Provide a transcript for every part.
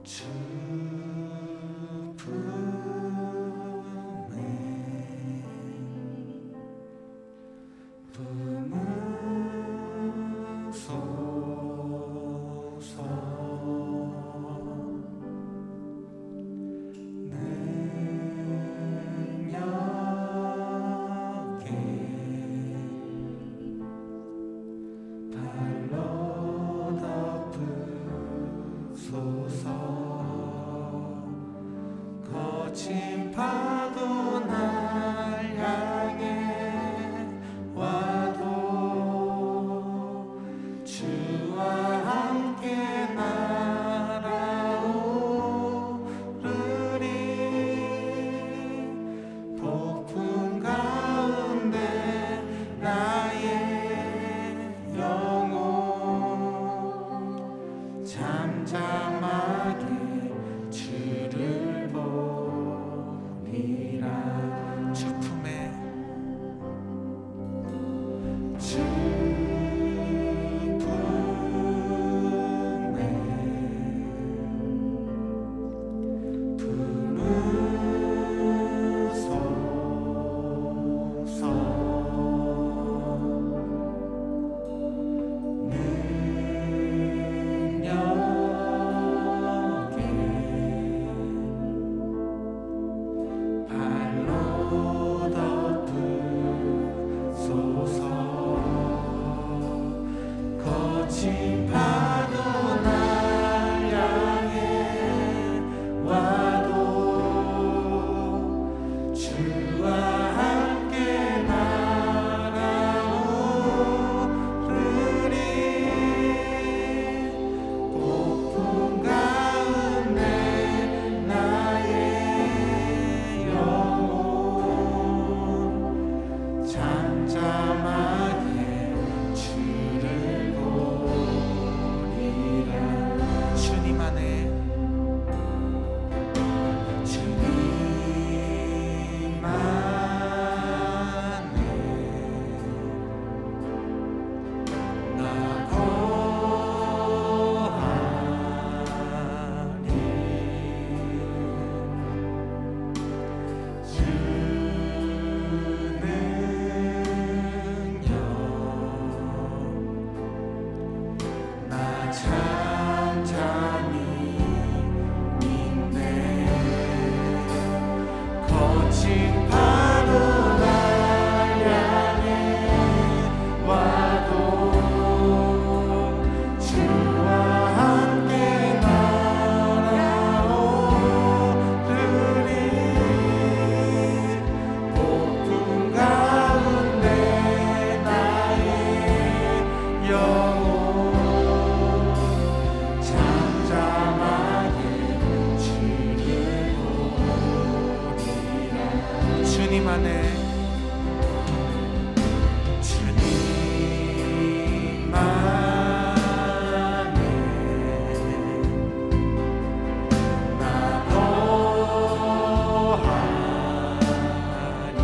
주 거친 파도 날 향해 와도 주와 함께 날아오르리. 폭풍 가운데 나의 영혼 잠잠하게 주를 보리라. 주 품에 거친 파도 날 향해 와도 주와 함께 날아오르리. 폭풍 가운데 나의 영혼 잠잠하게 주님 안에 나 거하리. 주는 나 잠잠히 믿네. 거친 파도 날 향해 와도 주와 함께 날아오르리. 폭풍 가운데 나의 영혼 잠잠하게 주를 보리라. 주님 안에 주님 안에 나 거하리.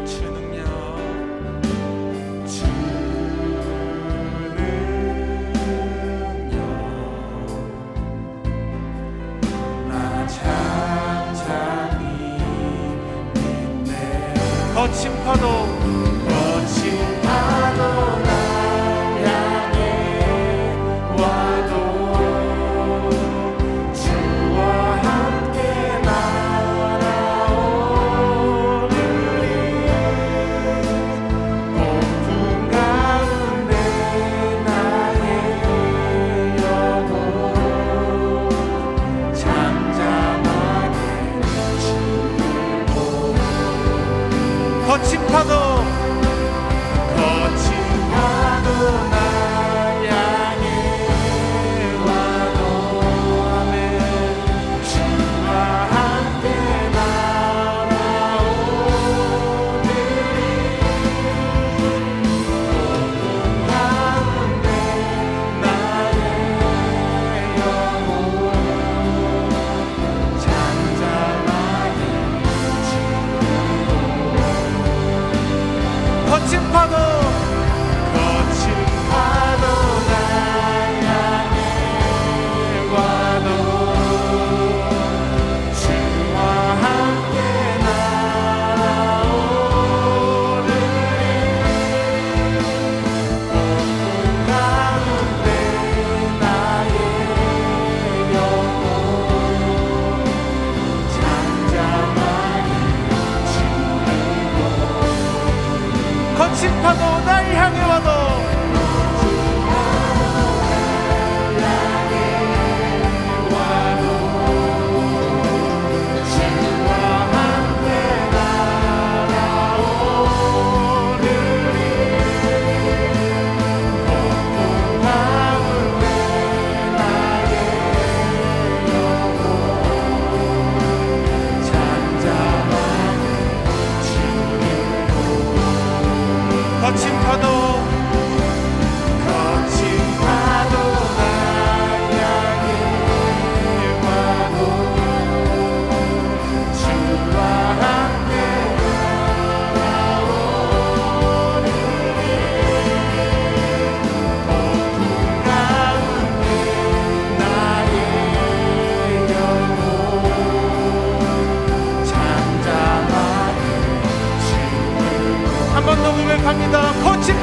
주 능력 나 잠잠히 믿네. 거친 파도 날 향해 와도 주와 함께 날아오르리. 폭풍 가운데 나의 영혼 잠잠하게 주를 보리. 거친 파도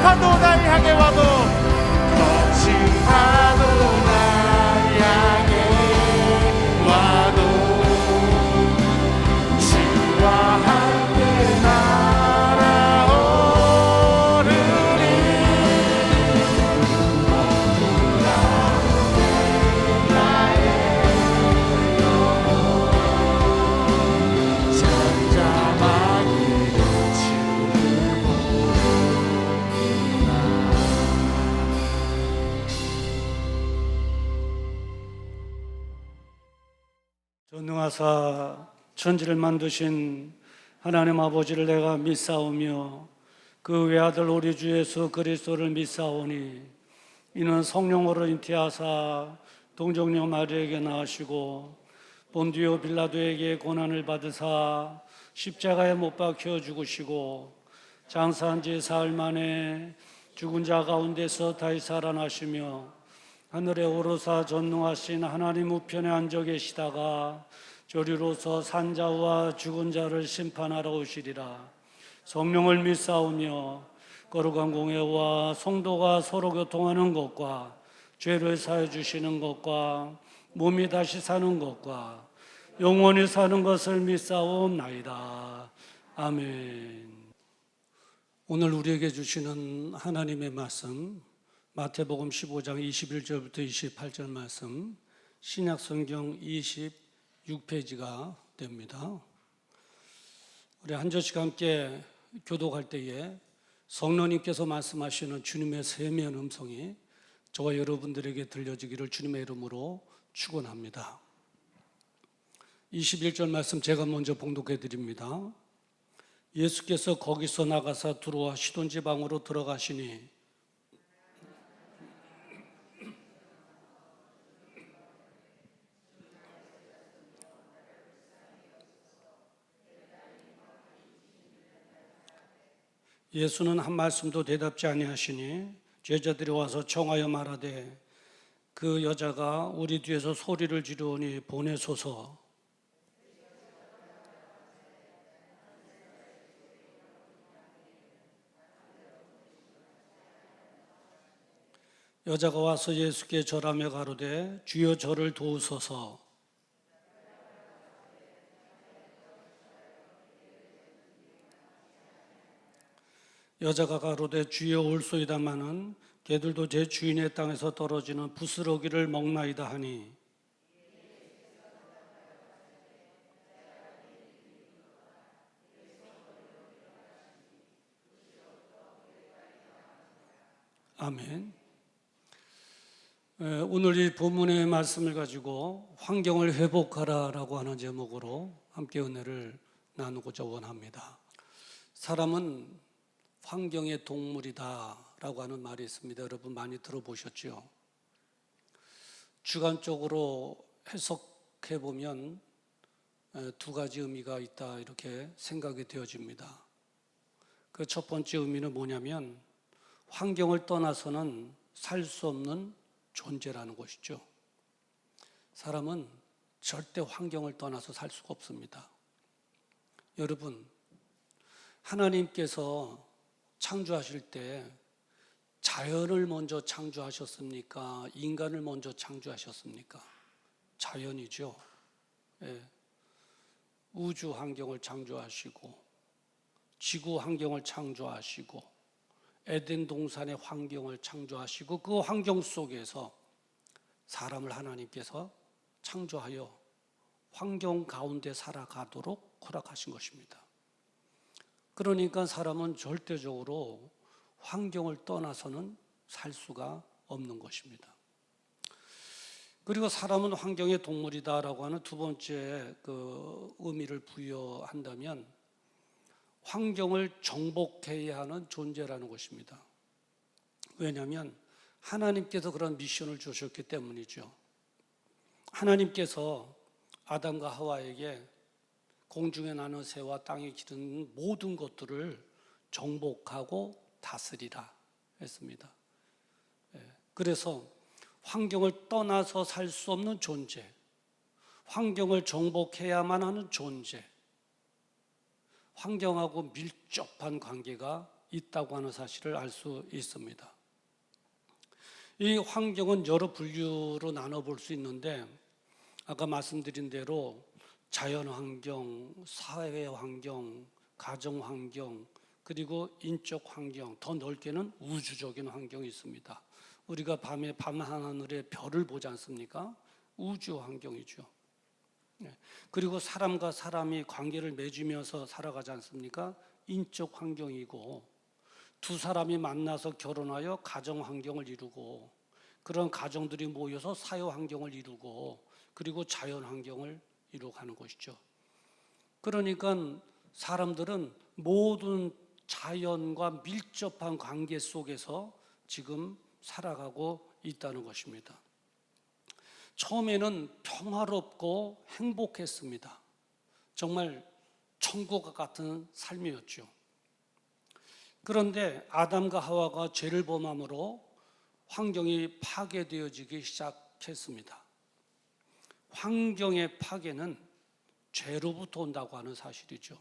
파도 날 향해 와도 거친 파도 날 향해 와도 주와 함께 날아오르리 잠잠하게 주를 전능하사 천지를 만드신 하나님 아버지를 내가 믿사오며 그 외아들 우리 주 예수 그리스도를 믿사오니 이는 성령으로 잉태하사 동정녀 마리에게 낳으시고 본디오 빌라도에게 고난을 받으사 십자가에 못 박혀 죽으시고 장사한 지 사흘 만에 죽은 자 가운데서 다시 살아나시며 하늘에 오르사 전능하신 하나님 우편에 앉아 계시다가 저리로서 산자와 죽은 자를 심판하러 오시리라. 성령을 믿사오며 거룩한 공회와 성도가 서로 교통하는 것과 죄를 사해 주시는 것과 몸이 다시 사는 것과 영원히 사는 것을 믿사옵나이다. 아멘. 오늘 우리에게 주시는 하나님의 말씀 마태복음 15장 21절부터 28절 말씀 신약성경 26페이지가 됩니다. 우리 한 절씩 함께 교독할 때에 성령님께서 말씀하시는 주님의 세미한 음성이 저와 여러분들에게 들려지기를 주님의 이름으로 축원합니다. 21절 말씀 제가 먼저 봉독해 드립니다. 예수께서 거기서 나가사 두로와 시돈 지방으로 들어가시니 예수는 한 말씀도 대답지 아니하시니 제자들이 와서 청하여 말하되 그 여자가 우리 뒤에서 소리를 지르오니 보내소서. 여자가 와서 예수께 절하며 가로되 주여 저를 도우소서. 여자가 가로되 주여 올소이다마는 개들도 제 주인의 땅에서 떨어지는 부스러기를 먹나이다 하니 아멘. 오늘 이 본문의 말씀을 가지고 환경을 회복하라라고 하는 제목으로 함께 은혜를 나누고자 원합니다. 사람은 환경의 동물이다라고 하는 말이 있습니다. 여러분 많이 들어보셨죠? 주관적으로 해석해 보면 두 가지 의미가 있다 이렇게 생각이 되어집니다. 그 첫 번째 의미는 뭐냐면 환경을 떠나서는 살 수 없는 존재라는 것이죠. 사람은 절대 환경을 떠나서 살 수가 없습니다. 여러분, 하나님께서 창조하실 때 자연을 먼저 창조하셨습니까? 인간을 먼저 창조하셨습니까? 자연이죠. 예. 우주 환경을 창조하시고 지구 환경을 창조하시고 에덴 동산의 환경을 창조하시고 그 환경 속에서 사람을 하나님께서 창조하여 환경 가운데 살아가도록 허락하신 것입니다. 그러니까 사람은 절대적으로 환경을 떠나서는 살 수가 없는 것입니다. 그리고 사람은 환경의 동물이다라고 하는 두 번째 그 의미를 부여한다면 환경을 정복해야 하는 존재라는 것입니다. 왜냐하면 하나님께서 그런 미션을 주셨기 때문이죠. 하나님께서 아담과 하와에게 공중에 나는 새와 땅에 기르는 모든 것들을 정복하고 다스리라 했습니다. 그래서 환경을 떠나서 살 수 없는 존재, 환경을 정복해야만 하는 존재, 환경하고 밀접한 관계가 있다고 하는 사실을 알 수 있습니다. 이 환경은 여러 분류로 나눠볼 수 있는데 아까 말씀드린 대로 자연환경, 사회환경, 가정환경, 그리고 인적 환경, 더 넓게는 우주적인 환경이 있습니다. 우리가 밤에 밤하늘에 별을 보지 않습니까? 우주 환경이죠. 그리고 사람과 사람이 관계를 맺으면서 살아가지 않습니까? 인적 환경이고, 두 사람이 만나서 결혼하여 가정 환경을 이루고, 그런 가정들이 모여서 사회 환경을 이루고, 그리고 자연 환경을 이루어가는 것이죠. 그러니까 사람들은 모든 자연과 밀접한 관계 속에서 지금 살아가고 있다는 것입니다. 처음에는 평화롭고 행복했습니다. 정말 천국 같은 삶이었죠. 그런데 아담과 하와가 죄를 범함으로 환경이 파괴되어지기 시작했습니다. 환경의 파괴는 죄로부터 온다고 하는 사실이죠.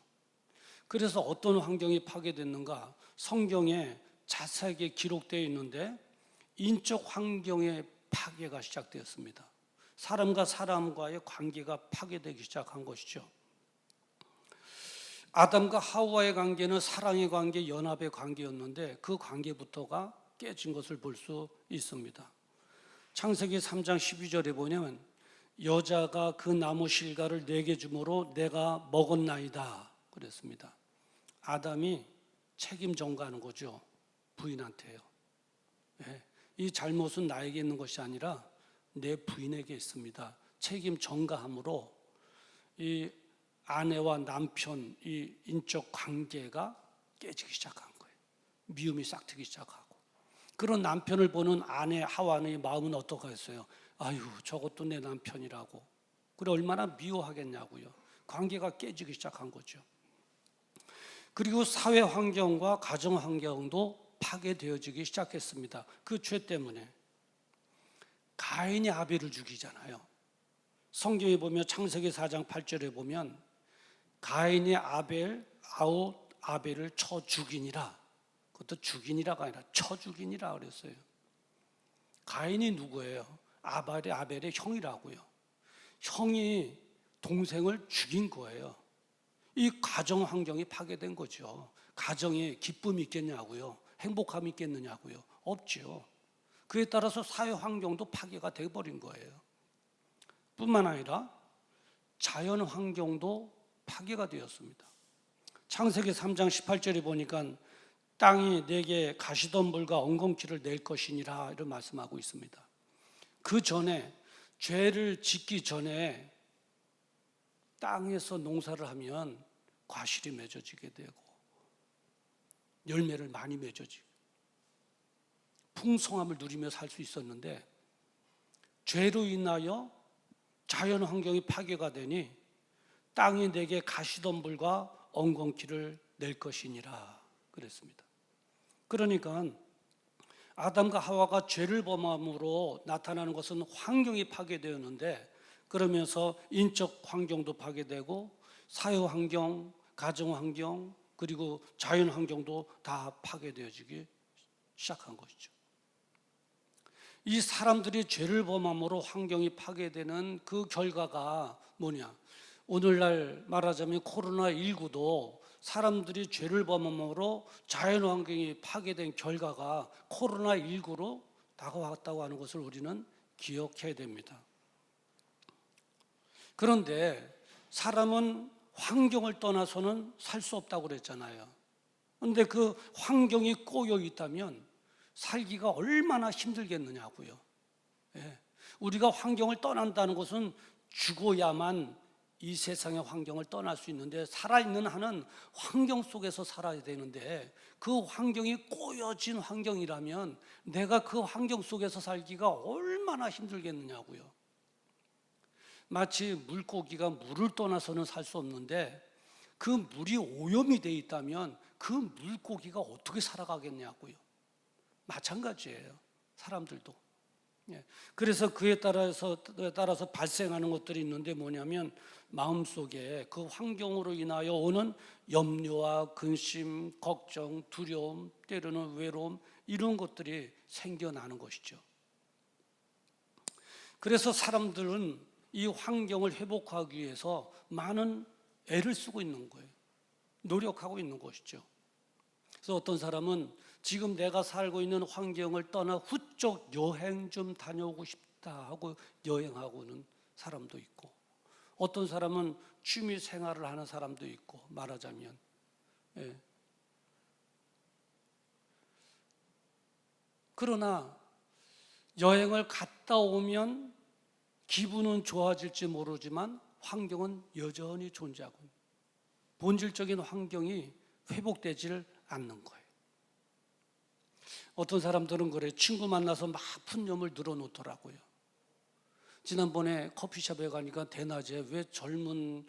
그래서 어떤 환경이 파괴됐는가? 성경에 자세하게 기록되어 있는데 인적 환경의 파괴가 시작되었습니다. 사람과 사람과의 관계가 파괴되기 시작한 것이죠. 아담과 하와의 관계는 사랑의 관계, 연합의 관계였는데 그 관계부터가 깨진 것을 볼 수 있습니다. 창세기 3장 12절에 보면 여자가 그 나무 실과를 내게 주므로 내가 먹었나이다 그랬습니다. 아담이 책임 전가하는 거죠. 부인한테요. 이 잘못은 나에게 있는 것이 아니라 내 부인에게 있습니다. 책임 전가함으로 이 아내와 남편 이 인적 관계가 깨지기 시작한 거예요. 미움이 싹트기 시작하고, 그런 남편을 보는 아내 하와의 마음은 어떡하겠어요? 아유, 저것도 내 남편이라고. 그래 얼마나 미워하겠냐고요. 관계가 깨지기 시작한 거죠. 그리고 사회 환경과 가정 환경도 파괴되어지기 시작했습니다. 그 죄 때문에 가인이 아벨을 죽이잖아요. 성경에 보면 창세기 4장 8절에 보면 가인이 아벨을 쳐 죽이니라. 그것도 죽이니라가 아니라 쳐 죽이니라 그랬어요. 가인이 누구예요? 아벨의 형이라고요. 형이 동생을 죽인 거예요. 이 가정 환경이 파괴된 거죠. 가정에 기쁨이 있겠냐고요? 행복함이 있겠느냐고요? 없죠. 그에 따라서 사회 환경도 파괴가 되어버린 거예요. 뿐만 아니라 자연 환경도 파괴가 되었습니다. 창세기 3장 18절에 보니까 땅이 내게 가시덤불과 엉겅퀴를 낼 것이니라 이런 말씀하고 있습니다. 그 전에 죄를 짓기 전에 땅에서 농사를 하면 과실이 맺어지게 되고 열매를 많이 맺어지고 풍성함을 누리며 살 수 있었는데 죄로 인하여 자연 환경이 파괴가 되니 땅이 내게 가시덤불과 엉겅퀴를 낼 것이니라 그랬습니다. 그러니까 아담과 하와가 죄를 범함으로 나타나는 것은 환경이 파괴되었는데, 그러면서 인적 환경도 파괴되고 사회 환경, 가정 환경, 그리고 자연 환경도 다 파괴되어지기 시작한 것이죠. 이 사람들이 죄를 범함으로 환경이 파괴되는 그 결과가 뭐냐? 오늘날 말하자면 코로나19도 사람들이 죄를 범함으로 자연 환경이 파괴된 결과가 코로나19로 다가왔다고 하는 것을 우리는 기억해야 됩니다. 그런데 사람은 환경을 떠나서는 살 수 없다고 그랬잖아요. 그런데 그 환경이 꼬여 있다면 살기가 얼마나 힘들겠느냐고요. 우리가 환경을 떠난다는 것은 죽어야만 이 세상의 환경을 떠날 수 있는데, 살아있는 한은 환경 속에서 살아야 되는데 그 환경이 꼬여진 환경이라면 내가 그 환경 속에서 살기가 얼마나 힘들겠느냐고요. 마치 물고기가 물을 떠나서는 살 수 없는데 그 물이 오염이 돼 있다면 그 물고기가 어떻게 살아가겠냐고요. 마찬가지예요. 사람들도 그래서 그에 따라서 발생하는 것들이 있는데 뭐냐면 마음속에 그 환경으로 인하여 오는 염려와 근심, 걱정, 두려움, 때로는 외로움 이런 것들이 생겨나는 것이죠. 그래서 사람들은 이 환경을 회복하기 위해서 많은 애를 쓰고 있는 거예요. 노력하고 있는 것이죠. 그래서 어떤 사람은 지금 내가 살고 있는 환경을 떠나 훌쩍 여행 좀 다녀오고 싶다 하고 여행하고는 사람도 있고, 어떤 사람은 취미 생활을 하는 사람도 있고, 말하자면 그러나 여행을 갔다 오면 기분은 좋아질지 모르지만 환경은 여전히 존재하고 본질적인 환경이 회복되지를 않는 거예요. 어떤 사람들은 그래, 친구 만나서 막 푼념을 늘어놓더라고요. 지난번에 커피숍에 가니까 대낮에 왜 젊은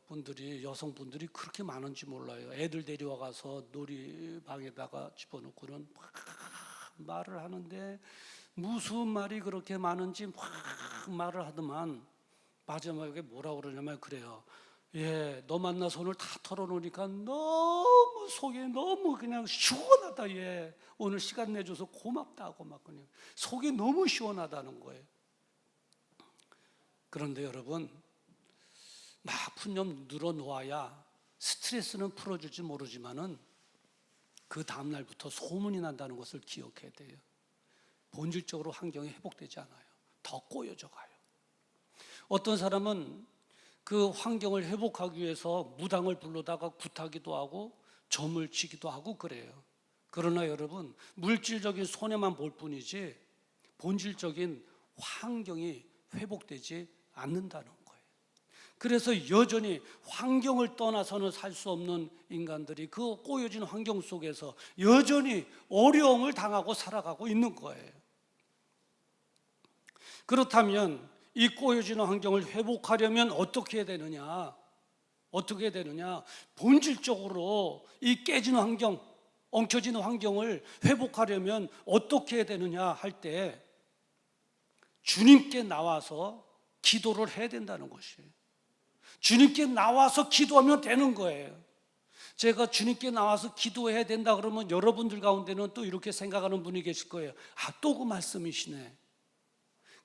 분들이 여성분들이 그렇게 많은지 몰라요. 애들 데려와 가서 놀이방에다가 집어넣고는 막 말을 하는데 무슨 말이 그렇게 많은지 막 말을 하더만 마지막에 뭐라고 그러냐면 그래요. 너 만나서 오늘 다 털어놓으니까 너무 속이 너무 그냥 시원하다. 오늘 시간 내줘서 고맙다고 막 그냥 속이 너무 시원하다는 거예요. 그런데 여러분, 막 푼념 늘어놓아야 스트레스는 풀어줄지 모르지만은 그 다음날부터 소문이 난다는 것을 기억해야 돼요. 본질적으로 환경이 회복되지 않아요. 더 꼬여져 가요. 어떤 사람은 그 환경을 회복하기 위해서 무당을 불러다가 굿하기도 하고 점을 치기도 하고 그래요. 그러나 여러분, 물질적인 손해만 볼 뿐이지 본질적인 환경이 회복되지 않는다는 거예요. 그래서 여전히 환경을 떠나서는 살 수 없는 인간들이 그 꼬여진 환경 속에서 여전히 어려움을 당하고 살아가고 있는 거예요. 그렇다면 이 꼬여지는 환경을 회복하려면 어떻게 해야 되느냐? 어떻게 해야 되느냐? 본질적으로 이 깨지는 환경, 엉켜지는 환경을 회복하려면 어떻게 해야 되느냐 할 때 주님께 나와서 기도를 해야 된다는 것이에요. 주님께 나와서 기도하면 되는 거예요. 제가 주님께 나와서 기도해야 된다 그러면 여러분들 가운데는 또 이렇게 생각하는 분이 계실 거예요. 또 그 말씀이시네.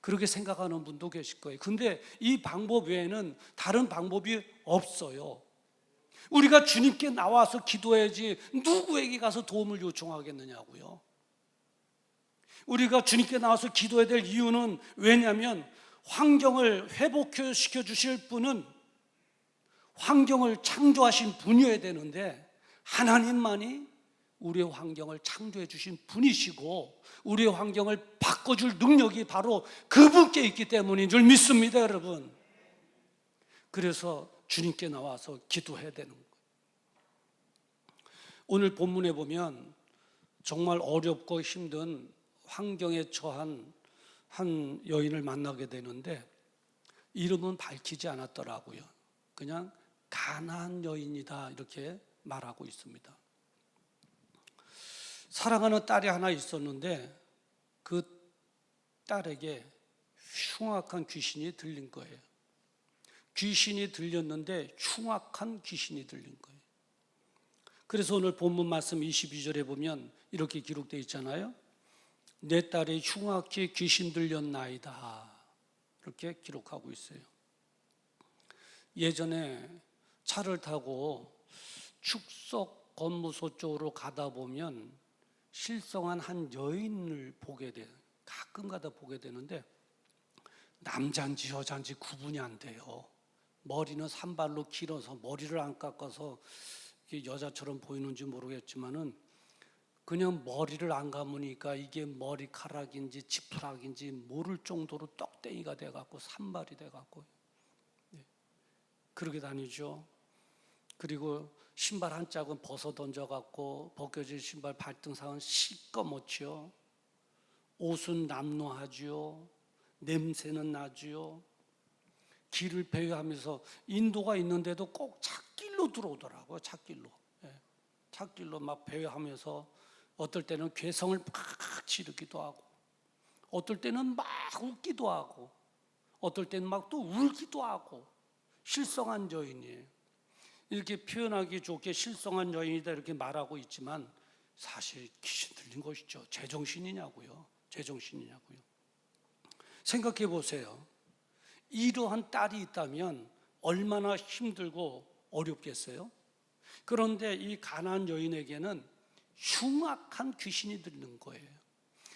그렇게 생각하는 분도 계실 거예요. 근데 이 방법 외에는 다른 방법이 없어요. 우리가 주님께 나와서 기도해야지 누구에게 가서 도움을 요청하겠느냐고요. 우리가 주님께 나와서 기도해야 될 이유는 왜냐하면 환경을 회복시켜 주실 분은 환경을 창조하신 분이어야 되는데 하나님만이 우리의 환경을 창조해 주신 분이시고 우리의 환경을 바꿔줄 능력이 바로 그분께 있기 때문인 줄 믿습니다, 여러분. 그래서 주님께 나와서 기도해야 되는 거예요. 오늘 본문에 보면 정말 어렵고 힘든 환경에 처한 한 여인을 만나게 되는데 이름은 밝히지 않았더라고요. 그냥 가나안 여인이다 이렇게 말하고 있습니다. 사랑하는 딸이 하나 있었는데 그 딸에게 흉악한 귀신이 들린 거예요. 귀신이 들렸는데 흉악한 귀신이 들린 거예요. 그래서 오늘 본문 말씀 22절에 보면 이렇게 기록되어 있잖아요. 내 딸이 흉악히 귀신 들렸나이다 이렇게 기록하고 있어요. 예전에 차를 타고 축석 건무소 쪽으로 가다 보면 실성한 한 여인을 보게 돼요. 가끔가다 보게 되는데 남자인지 여자인지 구분이 안 돼요. 머리는 산발로 길어서 머리를 안 깎아서 여자처럼 보이는지 모르겠지만은 그냥 머리를 안 감으니까 이게 머리카락인지 지푸라기인지 모를 정도로 떡땡이가 돼갖고 산발이 돼갖고 그렇게 다니죠. 그리고 신발 한 짝은 벗어 던져갖고 벗겨진 신발 발등상은 시꺼멓죠. 옷은 남루하지요. 냄새는 나지요. 길을 배회하면서 인도가 있는데도 꼭 찻길로 들어오더라고요. 찻길로 막 배회하면서 어떨 때는 괴성을 막 지르기도 하고, 어떨 때는 막 웃기도 하고, 어떨 때는 막 또 울기도 하고, 실성한 여인이에요. 이렇게 표현하기 좋게 실성한 여인이다 이렇게 말하고 있지만 사실 귀신 들린 것이죠. 제정신이냐고요. 제정신이냐고요. 생각해 보세요. 이러한 딸이 있다면 얼마나 힘들고 어렵겠어요? 그런데 이 가나안 여인에게는 흉악한 귀신이 들리는 거예요.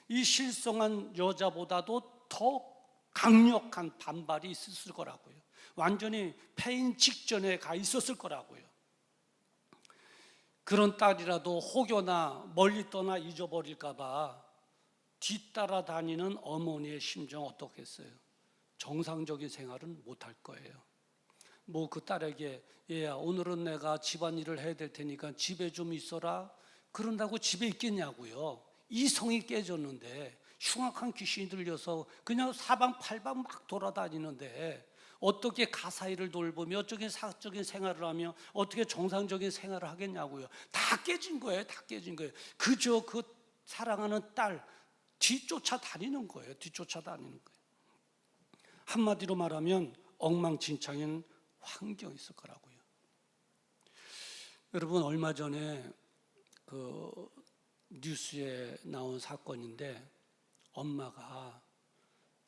이 실성한 여자보다도 더 강력한 반발이 있었을 거라고요. 완전히 폐인 직전에 가 있었을 거라고요. 그런 딸이라도 혹여나 멀리 떠나 잊어버릴까 봐 뒤따라 다니는 어머니의 심정 어떻겠어요? 정상적인 생활은 못할 거예요. 뭐 그 딸에게 얘야 오늘은 내가 집안일을 해야 될 테니까 집에 좀 있어라 그런다고 집에 있겠냐고요. 이성이 깨졌는데 흉악한 귀신이 들려서 그냥 사방팔방 막 돌아다니는데 어떻게 가사일을 돌보며 어떻게 사적인 생활을 하며 어떻게 정상적인 생활을 하겠냐고요. 다 깨진 거예요. 다 깨진 거예요. 그저 그 사랑하는 딸 뒤쫓아 다니는 거예요. 뒤쫓아 다니는 거예요. 한마디로 말하면 엉망진창인 환경이 있을 거라고요. 여러분 얼마 전에 그 뉴스에 나온 사건인데 엄마가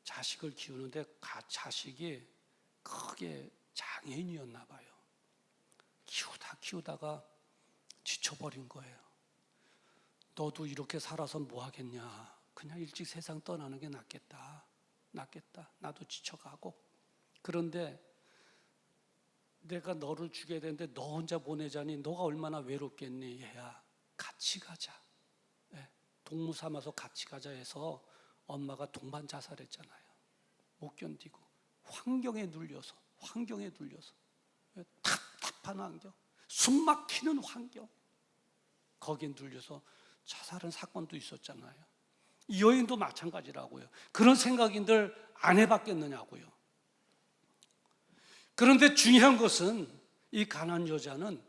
자식을 키우는데 자식이 크게 장애인이었나 봐요. 키우다가 지쳐버린 거예요. 너도 이렇게 살아서 뭐 하겠냐. 그냥 일찍 세상 떠나는 게 낫겠다. 나도 지쳐가고. 그런데 내가 너를 죽여야 되는데 너 혼자 보내자니 너가 얼마나 외롭겠니. 얘야 같이 가자. 동무 삼아서 같이 가자 해서 엄마가 동반 자살했잖아요. 못 견디고 환경에 눌려서 답답한 환경, 숨 막히는 환경 거기에 눌려서 자살한 사건도 있었잖아요. 이 여인도 마찬가지라고요. 그런 생각인들 안 해봤겠느냐고요. 그런데 중요한 것은 이 가난한 여자는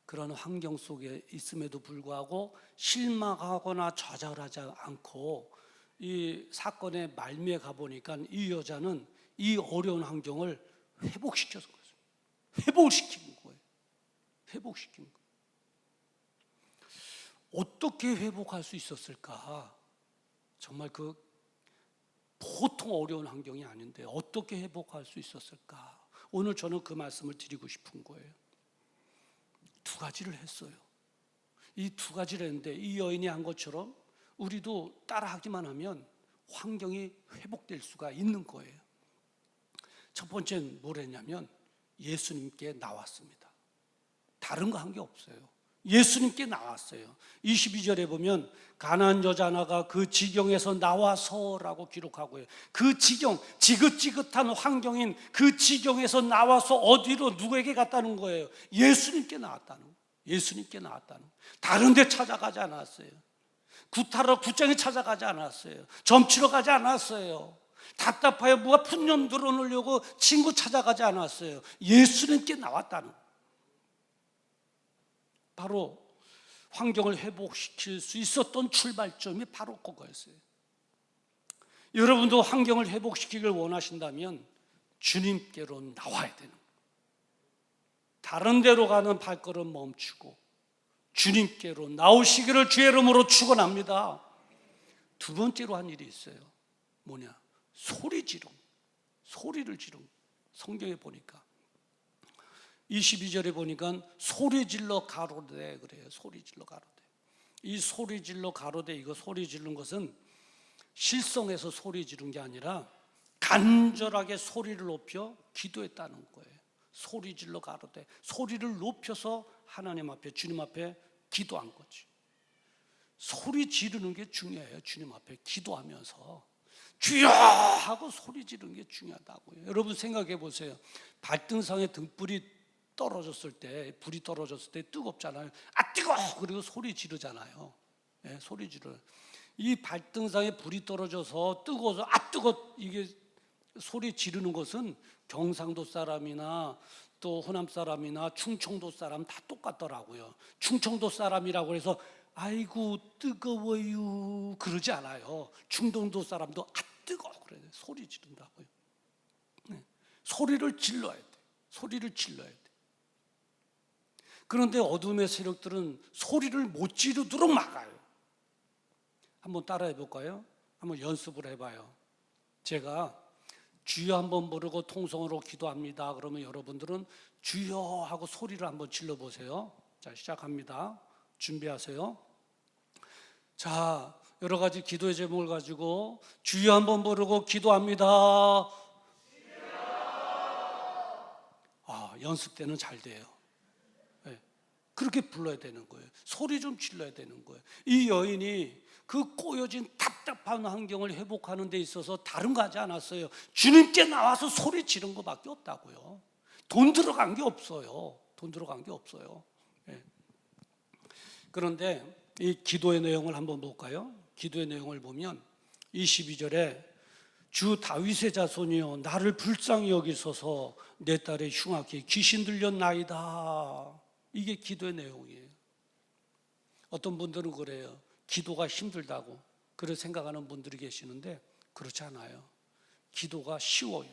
그런 환경 속에 있음에도 불구하고 실망하거나 좌절하지 않고 이 사건의 말미에 가보니까 이 여자는 이 어려운 환경을 회복시켜서 회복시킨 거예요. 어떻게 회복할 수 있었을까? 정말 그 보통 어려운 환경이 아닌데 어떻게 회복할 수 있었을까? 오늘 저는 그 말씀을 드리고 싶은 거예요. 두 가지를 했어요. 이 두 가지를 했는데 이 여인이 한 것처럼 우리도 따라하기만 하면 환경이 회복될 수가 있는 거예요. 첫 번째는 뭘 했냐면 예수님께 나왔습니다. 다른 거 한 게 없어요. 예수님께 나왔어요. 22절에 보면 가난한 여자 하나가 그 지경에서 나와서라고 기록하고요. 그 지경, 지긋지긋한 환경인 그 지경에서 나와서 어디로 누구에게 갔다는 거예요? 예수님께 나왔다는 거예요. 예수님께 나왔다는 거예요. 다른 데 찾아가지 않았어요. 구타러 굿장에 찾아가지 않았어요. 점치러 가지 않았어요. 답답하여 뭐가 푼념 들어놓으려고 친구 찾아가지 않았어요. 예수님께 나왔다는 거예요. 바로 환경을 회복시킬 수 있었던 출발점이 바로 그거였어요. 여러분도 환경을 회복시키길 원하신다면 주님께로 나와야 되는 거예요. 다른 데로 가는 발걸음 멈추고 주님께로 나오시기를 주의 이름으로 축원합니다. 두 번째로 한 일이 있어요. 뭐냐? 소리를 지르는 성경에 보니까 22절에 보니까 소리 질러 가로되 그래요. 소리 질러 가로되. 이 소리 질러 가로되 이거 소리 지르는 것은 실성에서 소리 지른 게 아니라 간절하게 소리를 높여 기도했다는 거예요. 소리 질러 가로되 소리를 높여서 하나님 앞에 주님 앞에 기도한 거지. 소리 지르는 게 중요해요. 주님 앞에 기도하면서 주여 하고 소리 지르는 게 중요하다고요. 여러분 생각해 보세요. 발등상에 등불이 떨어졌을 때, 불이 떨어졌을 때 뜨겁잖아요. 아 뜨거워! 그리고 소리 지르잖아요. 네, 소리 지르. 이 발등상에 불이 떨어져서 뜨거워서 아 뜨거! 이게 소리 지르는 것은 경상도 사람이나 또 호남 사람이나 충청도 사람 다 똑같더라고요. 충청도 사람이라고 해서 아이고 뜨거워요 그러지 않아요. 중동도 사람도 아 뜨거워 그래요. 소리 지른다고요. 네. 소리를 질러야 돼. 소리를 질러야 돼. 그런데 어둠의 세력들은 소리를 못 지르도록 막아요. 한번 따라해 볼까요? 한번 연습을 해봐요. 제가 주여 한번 부르고 통성으로 기도합니다. 그러면 여러분들은 주여 하고 소리를 한번 질러보세요. 자, 시작합니다. 준비하세요. 자, 여러 가지 기도의 제목을 가지고 주여 한번 부르고 기도합니다. 연습 때는 잘 돼요. 네. 그렇게 불러야 되는 거예요. 소리 좀 질러야 되는 거예요. 이 여인이 그 꼬여진 답답한 환경을 회복하는 데 있어서 다른 거 하지 않았어요. 주님께 나와서 소리 지른 것밖에 없다고요. 돈 들어간 게 없어요. 돈 들어간 게 없어요. 네. 그런데 이 기도의 내용을 한번 볼까요? 기도의 내용을 보면 22절에 주 다윗의 자손이여 나를 불쌍히 여기소서 내 딸의 흉악에 귀신 들렸나이다. 이게 기도의 내용이에요. 어떤 분들은 그래요. 기도가 힘들다고 그렇게 생각하는 분들이 계시는데 그렇지 않아요. 기도가 쉬워요.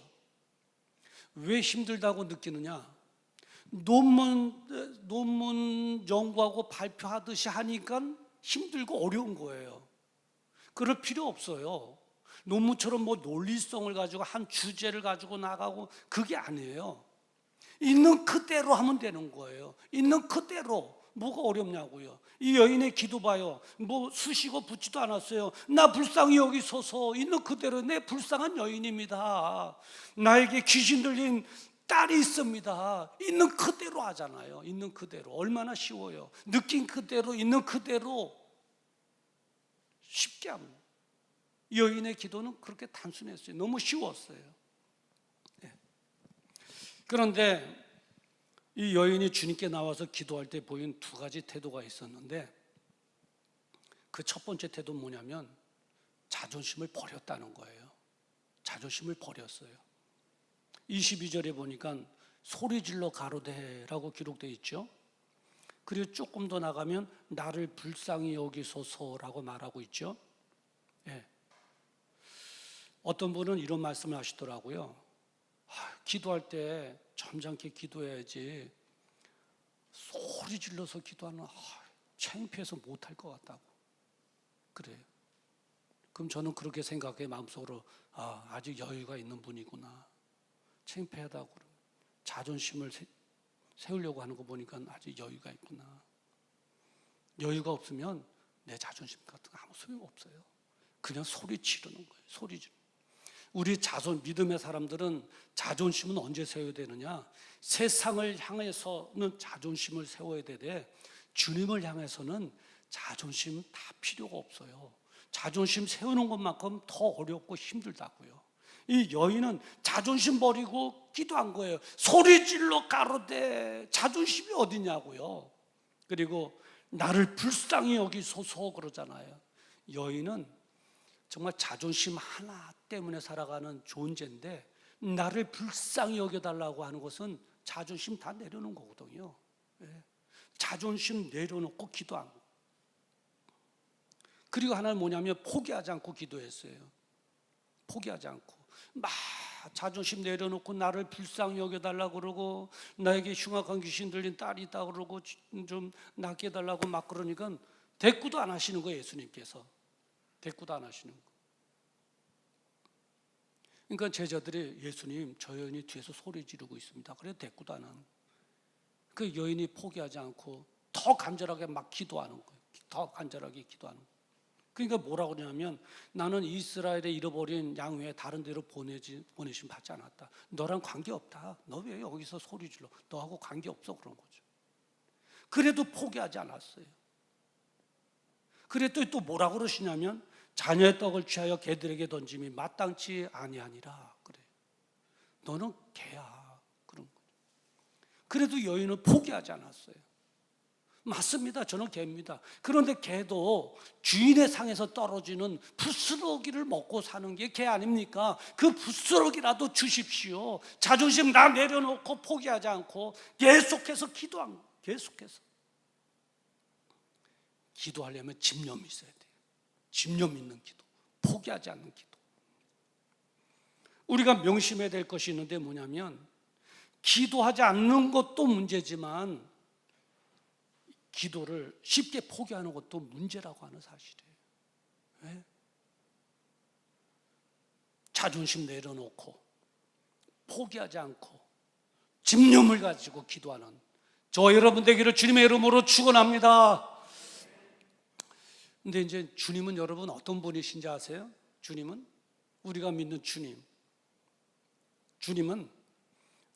왜 힘들다고 느끼느냐? 논문 연구하고 발표하듯이 하니까 힘들고 어려운 거예요. 그럴 필요 없어요. 논문처럼 뭐 논리성을 가지고 한 주제를 가지고 나가고 그게 아니에요. 있는 그대로 하면 되는 거예요. 있는 그대로. 뭐가 어렵냐고요. 이 여인의 기도 봐요. 뭐 수식어 붙지도 않았어요. 나 불쌍히 여기소서. 있는 그대로 내 불쌍한 여인입니다. 나에게 귀신 들린 딸이 있습니다. 있는 그대로 하잖아요. 있는 그대로. 얼마나 쉬워요. 느낀 그대로 있는 그대로 쉽게 합니다. 여인의 기도는 그렇게 단순했어요. 너무 쉬웠어요. 네. 그런데 이 여인이 주님께 나와서 기도할 때 보인 두 가지 태도가 있었는데 그 첫 번째 태도는 뭐냐면 자존심을 버렸다는 거예요. 자존심을 버렸어요. 22절에 보니까 소리질러 가로되라고 기록되어 있죠. 그리고 조금 더 나가면 나를 불쌍히 여기소서라고 말하고 있죠. 예. 어떤 분은 이런 말씀을 하시더라고요. 기도할 때 점잖게 기도해야지 소리 질러서 기도하는 창피해서 못할 것 같다고 그래요. 그럼 저는 그렇게 생각해 마음속으로 아직 여유가 있는 분이구나. 창피하다고 그러면 자존심을 세우려고 하는 거 보니까 아직 여유가 있구나. 여유가 없으면 내 자존심 같은 거 아무 소용없어요. 그냥 소리 지르는 거예요. 소리 지르는 거예요. 우리 믿음의 사람들은 자존심은 언제 세워야 되느냐? 세상을 향해서는 자존심을 세워야 되되 주님을 향해서는 자존심 다 필요가 없어요. 자존심 세우는 것만큼 더 어렵고 힘들다고요. 이 여인은 자존심 버리고 기도한 거예요. 소리 질러 가로되 자존심이 어디냐고요. 그리고 나를 불쌍히 여기소서 그러잖아요. 여인은 정말 자존심 하나 때문에 살아가는 존재인데 나를 불쌍히 여겨달라고 하는 것은 자존심 다 내려놓은 거거든요. 자존심 내려놓고 기도한 거. 그리고 하나는 뭐냐면 포기하지 않고 기도했어요. 포기하지 않고 막 자존심 내려놓고 나를 불쌍히 여겨달라고 그러고 나에게 흉악한 귀신 들린 딸이 있다 그러고 좀 낫게 해달라고 막 그러니까 대꾸도 안 하시는 거예요. 예수님께서 대꾸도 안 하시는 거. 그러니까 제자들이 예수님 저 여인이 뒤에서 소리 지르고 있습니다. 그래 대꾸도 안 하는 거예요. 그 여인이 포기하지 않고 더 간절하게 막 기도하는 거예요. 더 간절하게 기도하는 거예요. 그러니까 뭐라고 그러냐면 나는 이스라엘에 잃어버린 양 외에 다른 데로 보내심 받지 않았다. 너랑 관계없다. 너 왜 여기서 소리 질러? 너하고 관계없어 그런 거죠. 그래도 포기하지 않았어요. 그랬더니 또 뭐라고 그러시냐면 자녀의 떡을 취하여 개들에게 던짐이 마땅치 아니하니라 그래. 너는 개야 그런 거죠. 그래도 여인은 포기하지 않았어요. 맞습니다. 저는 개입니다. 그런데 개도 주인의 상에서 떨어지는 부스러기를 먹고 사는 게 개 아닙니까? 그 부스러기라도 주십시오. 자존심 다 내려놓고 포기하지 않고 계속해서 기도한 거예요. 계속해서 기도하려면 집념이 있어야 돼요. 집념 있는 기도, 포기하지 않는 기도. 우리가 명심해야 될 것이 있는데 뭐냐면, 기도하지 않는 것도 문제지만 기도를 쉽게 포기하는 것도 문제라고 하는 사실이에요. 왜? 자존심 내려놓고 포기하지 않고 집념을 가지고 기도하는 저 여러분 되기를 주님의 이름으로 축원합니다. 근데 이제 주님은 여러분 어떤 분이신지 아세요? 주님은, 우리가 믿는 주님은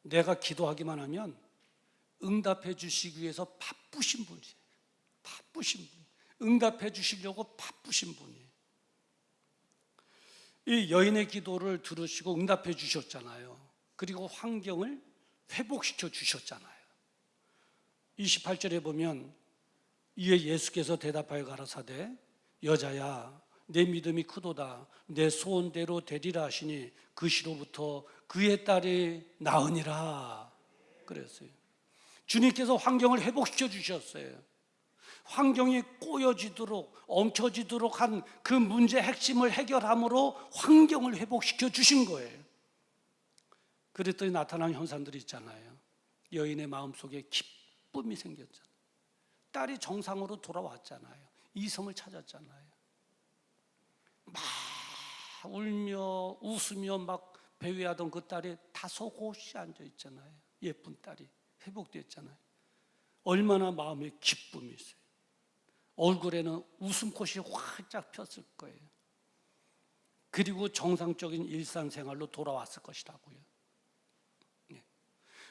내가 기도하기만 하면 응답해 주시기 위해서 바쁘신 분이에요. 바쁘신 분, 응답해 주시려고 바쁘신 분이에요. 이 여인의 기도를 들으시고 응답해 주셨잖아요. 그리고 환경을 회복시켜 주셨잖아요. 28절에 보면, 이에 예수께서 대답하여 가라사대 여자야 내 믿음이 크도다, 내 소원대로 되리라 하시니 그 시로부터 그의 딸이 나으니라 그랬어요. 주님께서 환경을 회복시켜 주셨어요. 환경이 꼬여지도록 엉켜지도록 한 그 문제의 핵심을 해결함으로 환경을 회복시켜 주신 거예요. 그랬더니 나타난 현상들이 있잖아요. 여인의 마음속에 기쁨이 생겼잖아요. 딸이 정상으로 돌아왔잖아요. 이성을 찾았잖아요. 막 울며 웃으며 막 배회하던 그 딸이 다소곳이 앉아 있잖아요. 예쁜 딸이 회복됐잖아요. 얼마나 마음에 기쁨이 있어요. 얼굴에는 웃음꽃이 활짝 폈을 거예요. 그리고 정상적인 일상생활로 돌아왔을 것이라고요.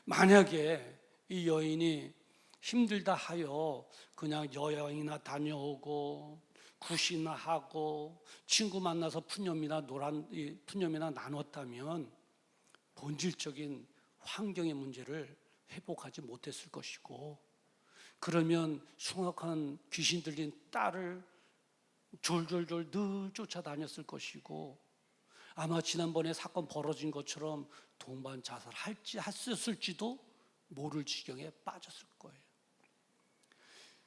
만약에 이 여인이 힘들다 하여 그냥 여행이나 다녀오고 굿이나 하고 친구 만나서 푸념이나 나눴다면 본질적인 환경의 문제를 회복하지 못했을 것이고, 그러면 흉악한 귀신 들린 딸을 졸졸졸 늘 쫓아다녔을 것이고, 아마 지난번에 사건 벌어진 것처럼 동반 자살했을지도 모를 지경에 빠졌을 거예요.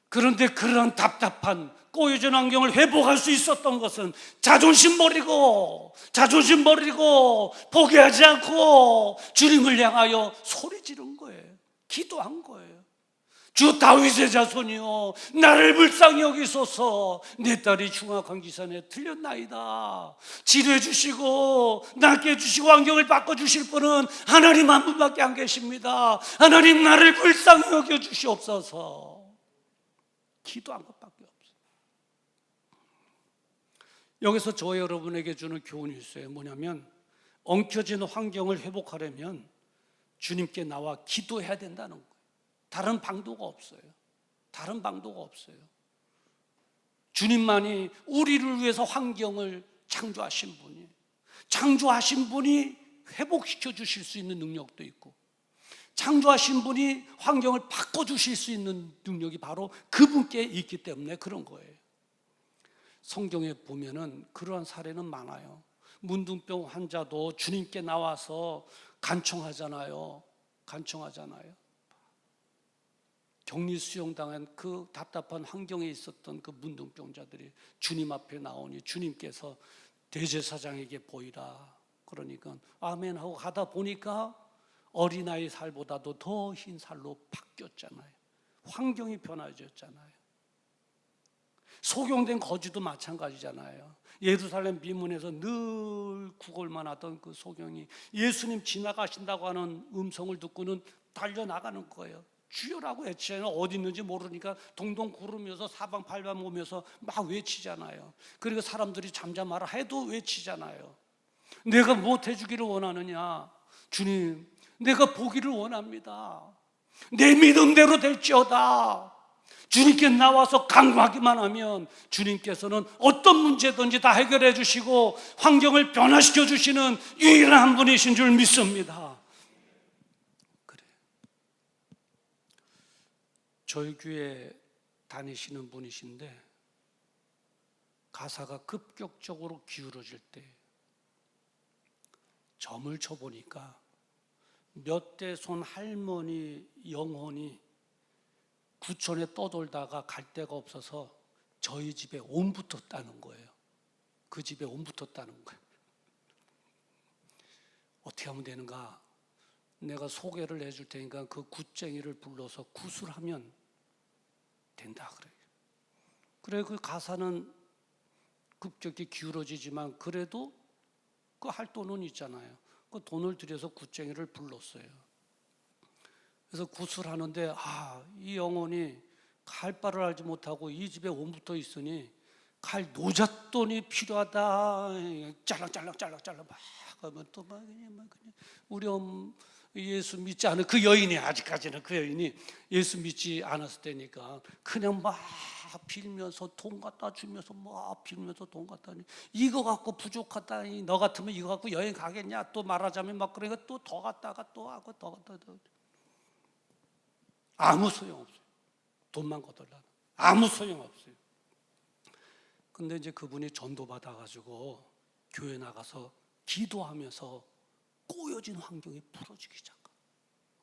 그런데 그런 답답한 꼬여진 환경을 회복할 수 있었던 것은 자존심 버리고 포기하지 않고 주님을 향하여 소리 지른 거예요. 기도한 거예요. 주 다윗의 자손이여 나를 불쌍히 여기소서, 내 딸이 흉악한 기산에 틀렸나이다. 치료해 주시고 낫게 해주시고 환경을 바꿔주실 분은 하나님 한 분밖에 안 계십니다. 하나님 나를 불쌍히 여겨 주시옵소서. 기도한 것밖에 없어요. 여기서 저 여러분에게 주는 교훈이 있어요. 뭐냐면, 엉켜진 환경을 회복하려면 주님께 나와 기도해야 된다는 거예요. 다른 방도가 없어요. 다른 방도가 없어요. 주님만이 우리를 위해서 환경을 창조하신 분이 회복시켜 주실 수 있는 능력도 있고, 창조하신 분이 환경을 바꿔주실 수 있는 능력이 바로 그분께 있기 때문에 그런 거예요. 성경에 보면은 그러한 사례는 많아요. 문둥병 환자도 주님께 나와서 간청하잖아요. 격리 수용당한 그 답답한 환경에 있었던 그 문둥병자들이 주님 앞에 나오니 주님께서 대제사장에게 보이라 그러니까 아멘 하고 가다 보니까 어린아이 살보다도 더 흰 살로 바뀌었잖아요. 환경이 변화졌잖아요. 소경된 거지도 마찬가지잖아요. 예루살렘 비문에서 늘 구걸만 하던 그 소경이 예수님 지나가신다고 하는 음성을 듣고는 달려나가는 거예요. 주여라고 외치잖아요. 어디 있는지 모르니까 동동 구르면서 사방팔방 오면서 막 외치잖아요. 그리고 사람들이 잠잠하라 해도 외치잖아요. 내가 무엇 해주기를 원하느냐? 주님, 내가 보기를 원합니다. 내 믿음대로 될지어다. 주님께 나와서 간구하기만 하면 주님께서는 어떤 문제든지 다 해결해 주시고 환경을 변화시켜 주시는 유일한 한 분이신 줄 믿습니다. 그래요. 저희 교회 다니시는 분이신데 가사가 급격적으로 기울어질 때 점을 쳐보니까 몇 대 손 할머니 영혼이 구천에 떠돌다가 갈 데가 없어서 저희 집에 온 붙었다는 거예요. 그 집에 온 붙었다는 거예요. 어떻게 하면 되는가? 내가 소개를 해줄 테니까 그 굿쟁이를 불러서 굿을 하면 된다 그래요. 그래, 그 가사는 급격히 기울어지지만 그래도 그 할 돈은 있잖아요. 그 돈을 들여서 굿쟁이를 불렀어요. 그래서 굿을 하는데 이 영혼이 갈 바를 알지 못하고 이 집에 온 붙어 있으니 갈 노잣돈이 필요하다. 짤랑짤랑 막 하면 또 막 그냥 우리 예수 믿지 않은 그 여인이, 아직까지는 그 여인이 예수 믿지 않았을 때니까 그냥 막 빌면서 돈 갖다 주면서 막 빌면서 돈 갖다 주니 이거 갖고 부족하다니 너 같으면 이거 갖고 여행 가겠냐, 또 말하자면 막 그러니까 또 더 갖다가 또 하고 더 갖다가 아무 소용없어요. 돈만 거덜나 아무 소용없어요. 근데 이제 그분이 전도 받아가지고 교회 나가서 기도하면서 꼬여진 환경이 풀어지기 시작합니다.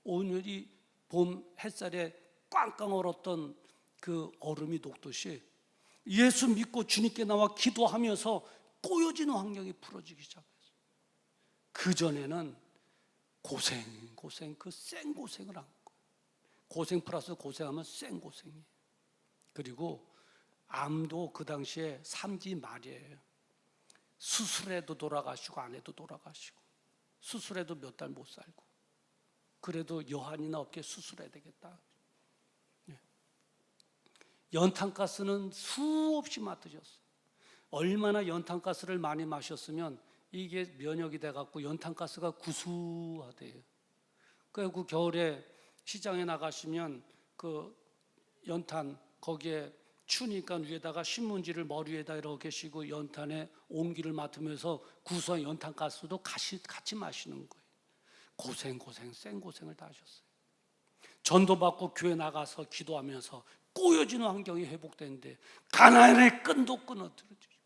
오늘이 봄 햇살에 꽝꽝 얼었던 그 얼음이 녹듯이 예수 믿고 주님께 나와 기도하면서 꼬여지는 환경이 풀어지기 시작했어요. 그전에는 고생 그 생고생을 한 거예요. 고생 플러스 고생하면 생고생이에요. 그리고 암도 그 당시에 3기 말이에요. 수술해도 돌아가시고 안 해도 돌아가시고, 수술해도 몇 달 못 살고, 그래도 여한이나 없게 수술해야 되겠다. 연탄가스는 수없이 맡으셨어요. 얼마나 연탄가스를 많이 마셨으면 이게 면역이 돼갖고 연탄가스가 구수하대요. 그리고 겨울에 시장에 나가시면 그 연탄 거기에 추우니까 위에다가 신문지를 머리에다 이렇게 씌고 연탄에 온기를 맡으면서 구수한 연탄가스도 같이 마시는 거예요. 생고생을 다 하셨어요. 전도 받고 교회 나가서 기도하면서 꼬여지는 환경이 회복되는데 가나안의 끈도 끊어뜨려지죠.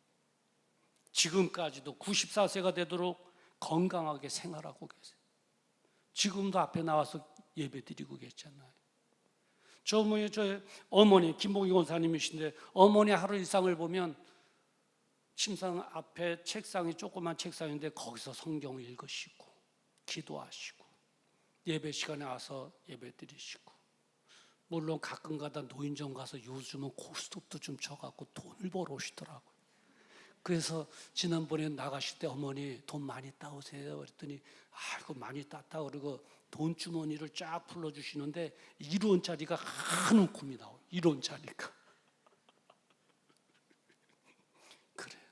지금까지도 94세가 되도록 건강하게 생활하고 계세요. 지금도 앞에 나와서 예배드리고 계시잖아요. 저 어머니 김봉희 권사님이신데 어머니 하루 일상을 보면 침상 앞에 책상이 조그만 책상인데 거기서 성경을 읽으시고 기도하시고 예배 시간에 와서 예배드리시고, 물론 가끔가다 노인정 가서 요즘은 고스톱도 좀 쳐갖고 돈을 벌어 오시더라고요. 그래서 지난번에 나가실 때 어머니 돈 많이 따오세요 그랬더니 아이고 많이 땄다 그러고 돈 주머니를 쫙 풀어주시는데 1원짜리가 한 움큼이 나와요. 1원짜리가. 그래요.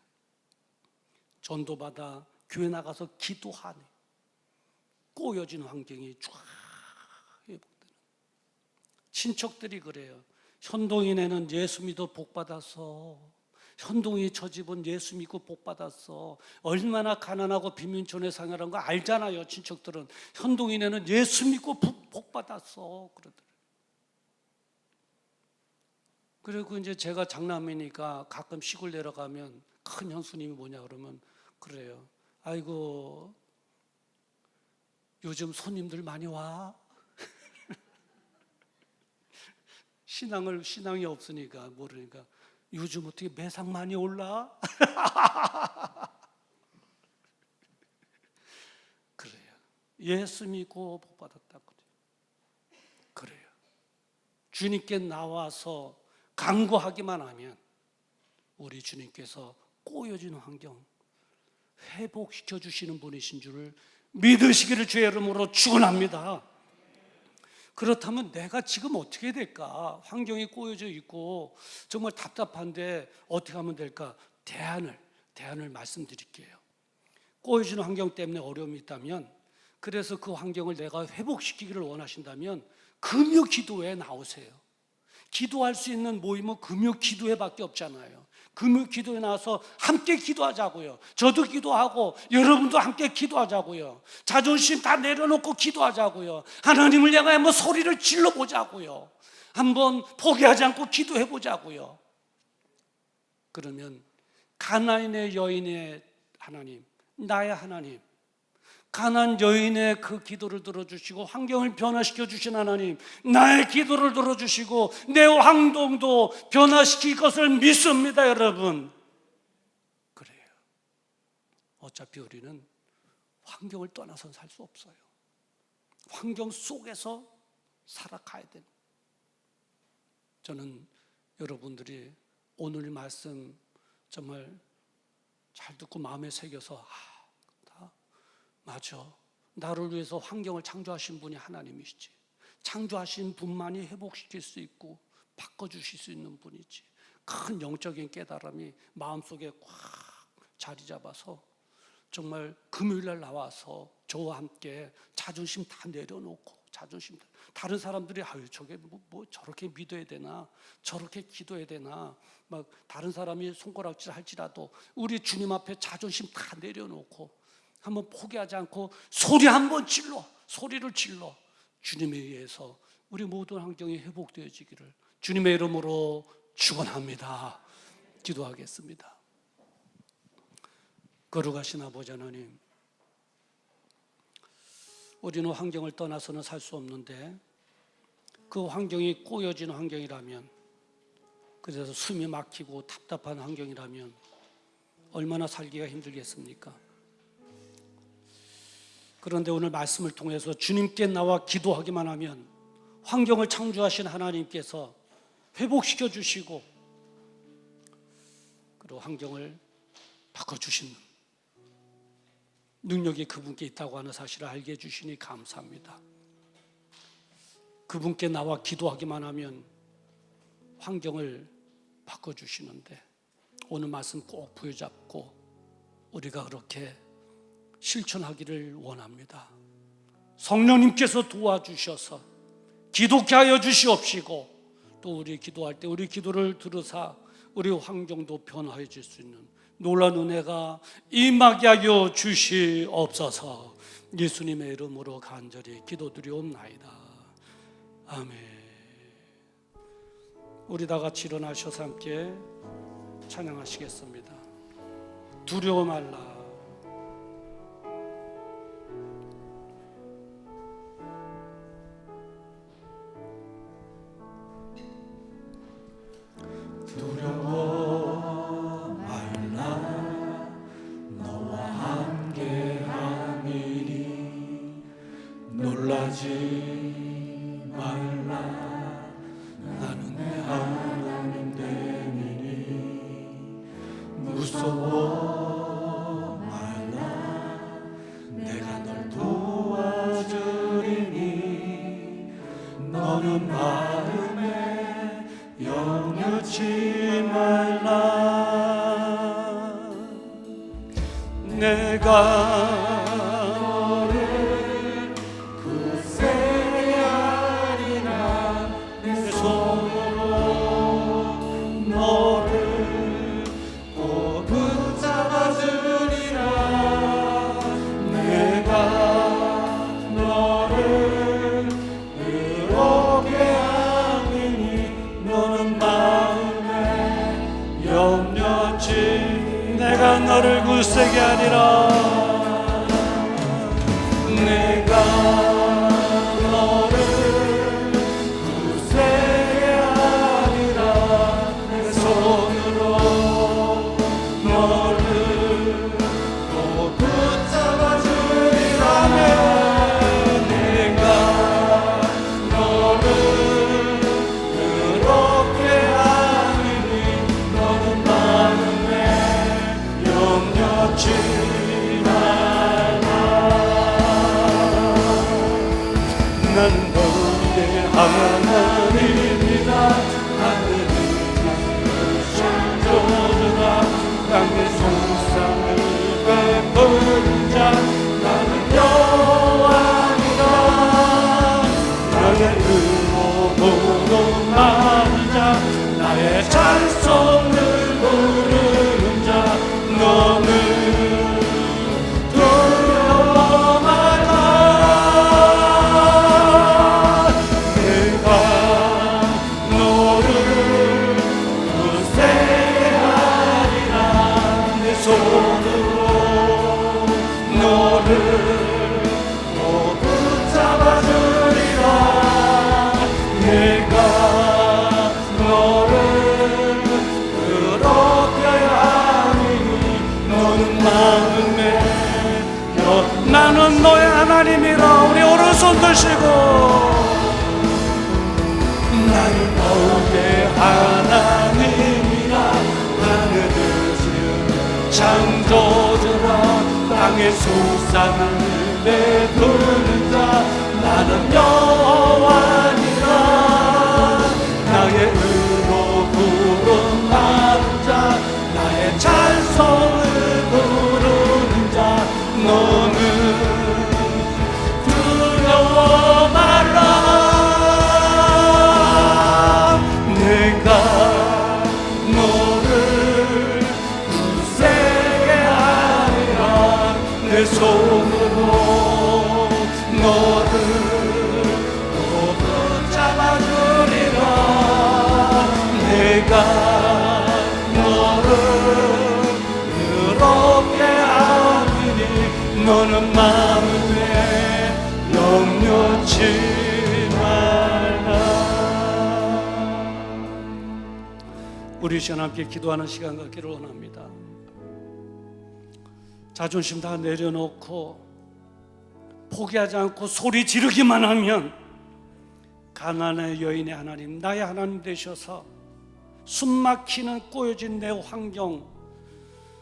전도받아 교회 나가서 기도하네. 꼬여진 환경이 쫙 회복되는. 친척들이 그래요. 현동이네는 예수 믿어 복 받았어. 현동이 저 집은 예수 믿고 복 받았어. 얼마나 가난하고 빈민촌에 생활한 거 알잖아요. 친척들은 현동이네는 예수 믿고 복 받았어 그러더라고요. 그리고 이제 제가 장남이니까 가끔 시골 내려가면 큰 형수님이 뭐냐 그러면 그래요. 아이고 요즘 손님들 많이 와. 신앙이 없으니까 모르니까 요즘 어떻게 매상 많이 올라? 그래요. 예수 믿고 복 받았다 그래요. 주님께 나와서 간구하기만 하면 우리 주님께서 꼬여진 환경 회복시켜 주시는 분이신 줄을 믿으시기를 주의 이름으로 축원합니다. 그렇다면 내가 지금 어떻게 될까? 환경이 꼬여져 있고 정말 답답한데 어떻게 하면 될까? 대안을 말씀드릴게요. 꼬여지는 환경 때문에 어려움이 있다면, 그래서 그 환경을 내가 회복시키기를 원하신다면 금요 기도회에 나오세요. 기도할 수 있는 모임은 금요 기도회밖에 없잖아요. 금요 기도에 나와서 함께 기도하자고요. 저도 기도하고 여러분도 함께 기도하자고요. 자존심 다 내려놓고 기도하자고요. 하나님을 향해 한번 소리를 질러보자고요. 한번 포기하지 않고 기도해보자고요. 그러면 가나안의 여인의 하나님, 나의 하나님, 가난 여인의 그 기도를 들어주시고 환경을 변화시켜 주신 하나님, 나의 기도를 들어주시고 내 행동도 변화시킬 것을 믿습니다. 여러분, 그래요. 어차피 우리는 환경을 떠나서는 살 수 없어요. 환경 속에서 살아가야 됩니다. 저는 여러분들이 오늘 말씀 정말 잘 듣고 마음에 새겨서 다 맞아, 나를 위해서 환경을 창조하신 분이 하나님이시지, 창조하신 분만이 회복시킬 수 있고 바꿔주실 수 있는 분이지, 큰 영적인 깨달음이 마음속에 꽉 자리 잡아서 정말 금요일날 나와서 저와 함께 자존심 다 내려놓고, 자존심, 다른 사람들이 아유 저게 뭐 저렇게 믿어야 되나, 저렇게 기도해야 되나, 막 다른 사람이 손가락질 할지라도 우리 주님 앞에 자존심 다 내려놓고 한번 포기하지 않고 소리 한번 질러, 소리를 질러 주님에 의해서 우리 모든 환경이 회복되어지기를 주님의 이름으로 축원합니다. 기도하겠습니다. 거룩하신 아버지 하나님, 우리는 환경을 떠나서는 살 수 없는데 그 환경이 꼬여진 환경이라면, 그래서 숨이 막히고 답답한 환경이라면 얼마나 살기가 힘들겠습니까? 그런데 오늘 말씀을 통해서 주님께 나와 기도하기만 하면 환경을 창조하신 하나님께서 회복시켜 주시고 그리고 환경을 바꿔주시는 능력이 그분께 있다고 하는 사실을 알게 해주시니 감사합니다. 그분께 나와 기도하기만 하면 환경을 바꿔주시는데 오늘 말씀 꼭 부여잡고 우리가 그렇게 실천하기를 원합니다. 성령님께서 도와주셔서 기도케 하여 주시옵시고 또 우리 기도할 때 우리 기도를 들으사 우리 환경도 변화해질 수 있는 놀라운 은혜가 임하게 하여 주시옵소서. 예수님의 이름으로 간절히 기도드리옵나이다. 아멘. 우리 다 같이 일어나셔서 함께 찬양하시겠습니다. 두려워 말라. 두려워 말라. 너와 함께함이니 놀라지 말라. 나는 내 하나님 됨이니 무서워 말라. 내가 널 도와주리니 너는 마음에 염려치 말라. 내가 너를 굳세게 하리라. 내 손으로 너를 꼭 붙잡아주리라. 내가 너를 의롭게 하리니 너는 마음에 염려치. 내가 너를 굳세게 하리라. 내가 너를 굳세게 하리라. 내 손으로 너를 꼭 붙잡아주리라. 내가 너를 의롭게 하리니 너는 마음에 염려치 말라. 나는 너의 하나님이다. 하늘이 창조주다. 땅의 송상을 베푸는 자. 나는 여호와이다. 나의 의로운 말이자 나의 찬송을 부르는 자. 너는 두려워 말라. 내가 너를 굳세게 하리라. 내 손으로 너를 하나님이라 우리 오른손 드시고 나는 너의 하나님이라 하늘을 지은 창조주라 땅의 수산을 베푸는 자 나는 여호와니라 나의 의로 부름하는 자 나의 찬송을 부르는 자 너는 두려워 말라 내가 너를 굳세게 하리라 내 손으로 너를 꼭 붙잡아주리라 내가 너를 그렇게 하리니 너는 마음에 염려치 말라. 우리 시간 함께 기도하는 시간 갖기를 원합니다. 자존심 다 내려놓고 포기하지 않고 소리 지르기만 하면 가나안의 여인의 하나님, 나의 하나님 되셔서 숨막히는 꼬여진 내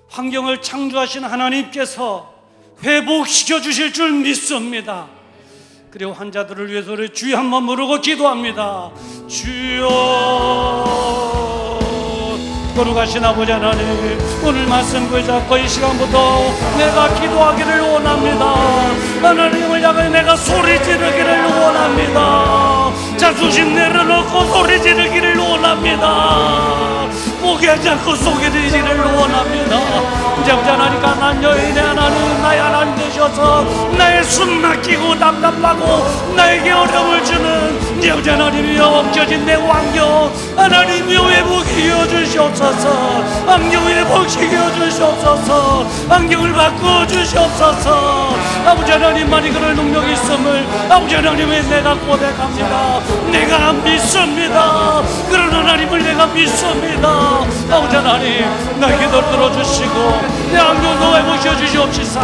환경을 창조하신 하나님께서 회복시켜 주실 줄 믿습니다. 그리고 환자들을 위해서 우리 주여 한번 부르고 기도합니다. 주여. 거룩하신 아버지 하나님, 오늘 말씀 붙잡고 이 시간부터 내가 기도하기를 원합니다. 하나님을 향해 내가 소리 지르기를 원합니다. 자존심 내려놓고 소리 지르기를 원합니다. 포기하지 않고 소리 지르기를 원합니다. 이제 하나님, 가나안 여인의 하나님, 나의 하나님 되셔서 나의 숨 막히고 답답하고 나에게 어려움을 주는 내 하나님이여, 엉켜진 내 환경 하나님이여 회복시켜 주시옵소서. 환경 회복시켜 주시옵소서. 환경을 바꾸어 주시옵소서. 아버지 하나님만이 그럴 능력이 있음을 아버지 하나님의 내가 고백합니다. 내가 믿습니다. 그런 하나님을 내가 믿습니다. 아버지 하나님, 나의 기도를 들어주시고 내 환경도 회복시켜 주시옵시사.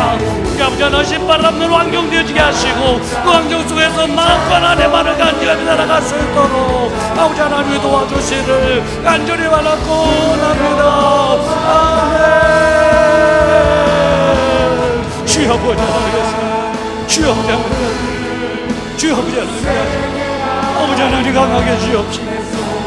아버지 하나님, 바람는 환경 되어지게 하시고 그 환경 속에서 마음과 하나님만을 간절히 날아갈 수 있도록 아버지 하나님이 도와주시를 간절히 바라고 원합니다. 아멘. 주여 아버지 하나님, 주여 아버지 하나님, 주여 아버지 하나님, 아버지 하나님 강하게 주옵시고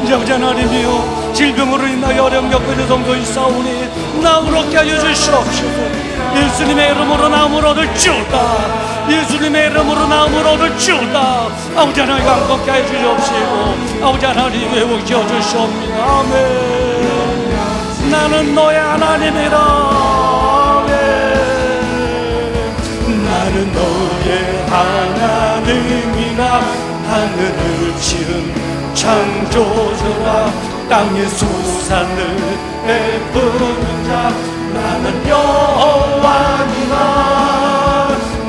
이제 아버지 하나님이여, 질병으로 인하여 어려움 겪고 있는 성도 있사오니 나무롭게 하여 주시옵시고 예수님의 이름으로 나음을 얻을지어다. 예수님의 이름으로 나음을 얻을지어다. 아버지 하나님 강건케 하여 주시옵시고 아버지 하나님 회복시켜 주시옵니다. 아멘. 나는 너의 하나님이라. 아멘. 나는 너의 하나님이라 하늘을 지은 창조주라 땅의 수산을 베푸는 자 나는 여호와니라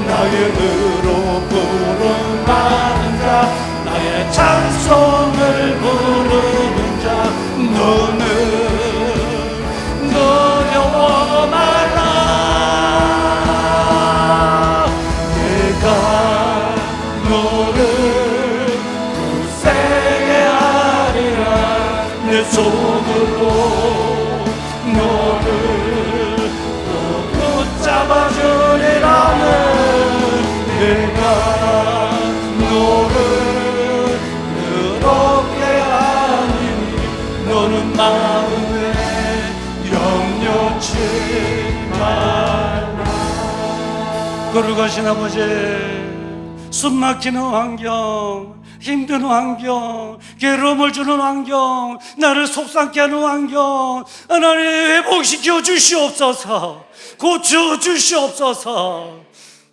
나의 의로 부름하는 자 나의 찬송을 부르는 자 너는 두려워 말라 내가 너를 굳세게 하리라 내 손으로 너를 꼭 붙잡아주리라는 내가 너를 그렇게 하니 너는 마음에 염려치 말라. 거룩하신 아버지, 숨막히는 환경, 힘든 환경, 괴로움을 주는 환경, 나를 속상케 하는 환경 하나님 회복시켜 주시옵소서. 고쳐 주시옵소서.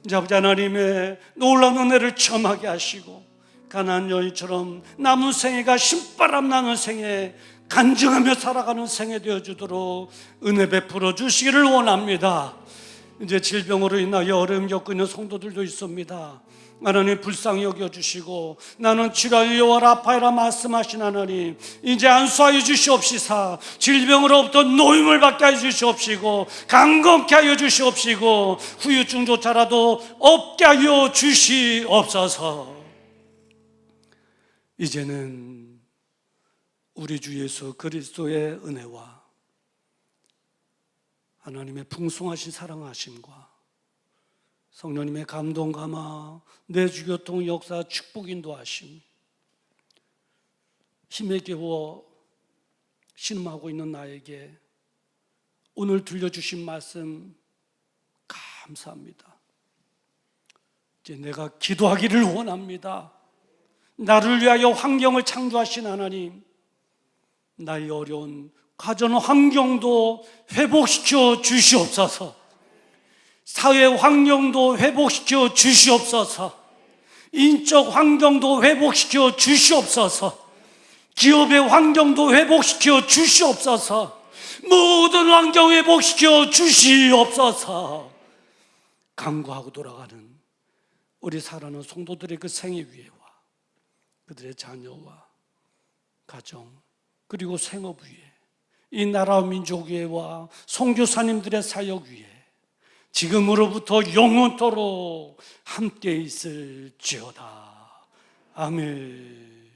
이제 아버지 하나님의 놀라운 은혜를 체험하게 하시고 가나안 여인처럼 남은 생애가 신바람 나는 생애, 간증하며 살아가는 생애 되어주도록 은혜 베풀어 주시기를 원합니다. 이제 질병으로 인하여 어려움 겪고 있는 성도들도 있습니다. 하나님 불쌍히 여겨주시고 나는 치료하여 아파이라 말씀하신 하나님, 이제 안수하여 주시옵시사 질병으로부터 노임을 받게 하여 주시옵시고 강건케 하여 주시옵시고 후유증조차라도 없게 하여 주시옵소서. 이제는 우리 주 예수 그리스도의 은혜와 하나님의 풍성하신 사랑하심과 성령님의 감동 감화, 내주교통 역사 축복 인도하심, 힘에 겨워 신음하고 있는 나에게 오늘 들려주신 말씀 감사합니다. 이제 내가 기도하기를 원합니다. 나를 위하여 환경을 창조하신 하나님, 나의 어려운 가정 환경도 회복시켜 주시옵소서. 사회 환경도 회복시켜 주시옵소서. 인적 환경도 회복시켜 주시옵소서. 기업의 환경도 회복시켜 주시옵소서. 모든 환경 회복시켜 주시옵소서. 간구하고 돌아가는 우리 사랑하는 성도들의 그 생애 위에와 그들의 자녀와 가정 그리고 생업 위에 이 나라와 민족 위에와 선교사님들의 사역 위에 지금으로부터 영원토록 함께 있을지어다. 아멘.